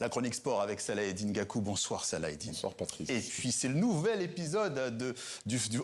La chronique sport avec Salah Eddine Gakou. Bonsoir Salah Eddine. Bonsoir Patrice. Et puis c'est le nouvel épisode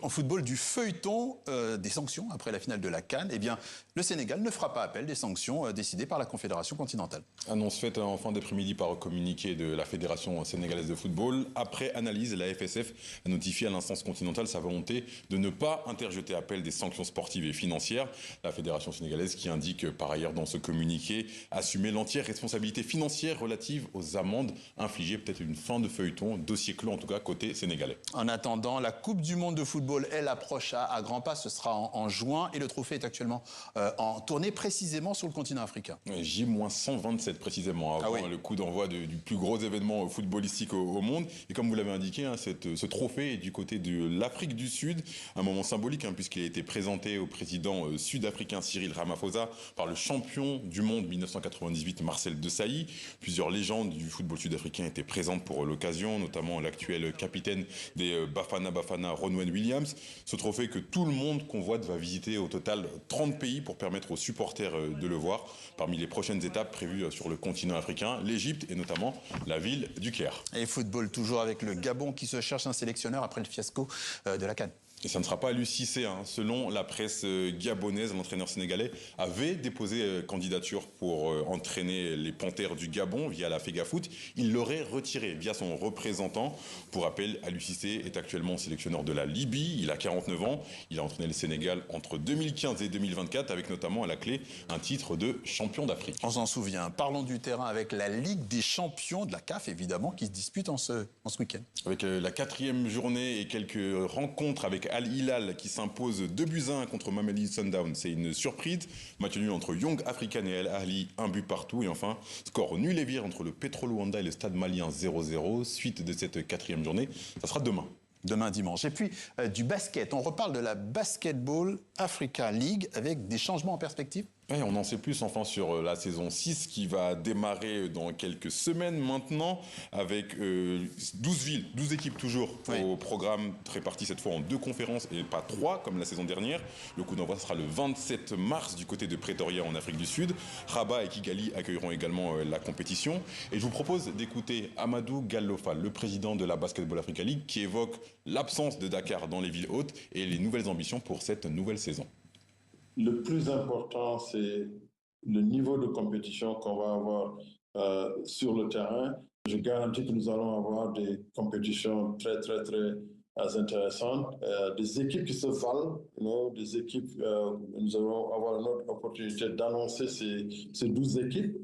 en football du feuilleton des sanctions après la finale de la CAN. Eh bien, le Sénégal ne fera pas appel des sanctions décidées par la Confédération continentale. Annonce faite en fin d'après-midi par communiqué de la Fédération sénégalaise de football. Après analyse, la FSF a notifié à l'instance continentale sa volonté de ne pas interjeter appel des sanctions sportives et financières. La Fédération sénégalaise qui indique par ailleurs dans ce communiqué assumer l'entière responsabilité financière relative aux amendes infligées. Peut-être une fin de feuilleton, dossier clos en tout cas côté sénégalais. En attendant, la Coupe du Monde de football, elle approche à grands pas. Ce sera en juin et le trophée est actuellement en tournée précisément sur le continent africain. J-127 précisément avant le coup d'envoi du plus gros événement footballistique au monde. Et comme vous l'avez indiqué, ce trophée est du côté de l'Afrique du Sud. Un moment symbolique puisqu'il a été présenté au président sud-africain Cyril Ramaphosa par le champion du monde 1998 Marcel Desailly. Plusieurs légendes du football sud-africain étaient présentes pour l'occasion, notamment l'actuel capitaine des Bafana Bafana, Ronwen Williams. Ce trophée que tout le monde convoite va visiter au total 30 pays pour permettre aux supporters de le voir. Parmi les prochaines étapes prévues sur le continent africain, l'Égypte et notamment la ville du Caire. Et football toujours avec le Gabon qui se cherche un sélectionneur après le fiasco de la CAN. Et ça ne sera pas à lui Cissé. Selon la presse gabonaise, l'entraîneur sénégalais avait déposé candidature pour entraîner les Panthères du Gabon via la FEGAFOOT. Il l'aurait retiré via son représentant. Pour rappel, Aliou Cissé est actuellement sélectionneur de la Libye. Il a 49 ans. Il a entraîné le Sénégal entre 2015 et 2024 avec notamment à la clé un titre de champion d'Afrique. On s'en souvient. Parlons du terrain avec la Ligue des champions de la CAF, évidemment, qui se dispute en ce week-end. Avec la 4e journée et quelques rencontres avec Al Hilal qui s'impose 2-1 contre Mamelodi Sundowns. C'est une surprise. Match nul entre Young African et Al Ahly, 1 but partout. Et enfin, score nul et vire entre le Petro Luanda et le Stade Malien 0-0. Suite de cette 4e journée, ça sera demain. Demain dimanche. Et puis du basket. On reparle de la Basketball Africa League avec des changements en perspective. Ouais, on en sait plus enfin sur la saison 6 qui va démarrer dans quelques semaines maintenant avec 12 équipes toujours au programme réparties cette fois en 2 conférences et pas 3 comme la saison dernière. Le coup d'envoi sera le 27 mars du côté de Pretoria en Afrique du Sud. Rabat et Kigali accueilleront également la compétition. Et je vous propose d'écouter Amadou Gallofa, le président de la Basketball Africa League, qui évoque l'absence de Dakar dans les villes hautes et les nouvelles ambitions pour cette nouvelle saison. Le plus important, c'est le niveau de compétition qu'on va avoir sur le terrain. Je garantis que nous allons avoir des compétitions très intéressantes. Des équipes qui se valent, des équipes, nous allons avoir notre opportunité d'annoncer ces 12 équipes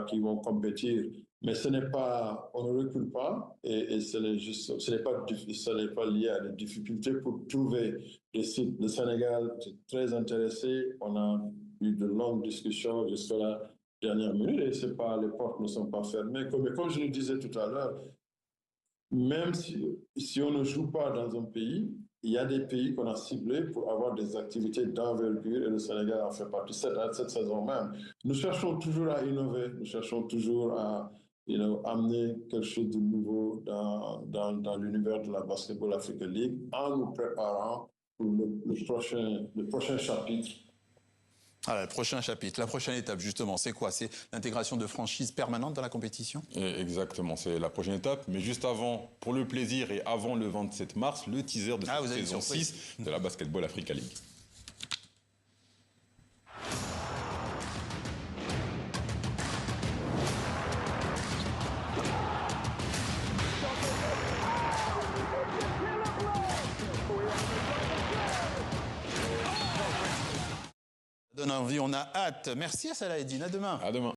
qui vont compétir. Mais ce n'est pas, on ne recule pas et ce n'est pas lié à des difficultés pour trouver des sites. Le Sénégal est très intéressé. On a eu de longues discussions jusqu'à la dernière minute et les portes ne sont pas fermées. Comme je le disais tout à l'heure, même si on ne joue pas dans un pays, il y a des pays qu'on a ciblés pour avoir des activités d'envergure et le Sénégal en fait partie cette saison même. Nous cherchons toujours à innover, nous cherchons toujours à amener quelque chose de nouveau dans l'univers de la Basketball Africa League en nous préparant pour le prochain chapitre. Le prochain chapitre, la prochaine étape justement, c'est quoi? C'est l'intégration de franchises permanentes dans la compétition? Exactement, c'est la prochaine étape. Mais juste avant, pour le plaisir et avant le 27 mars, le teaser de cette saison 6 de la Basketball Africa League. Donne envie, on a hâte. Merci à Salah Eddine, à demain. À demain.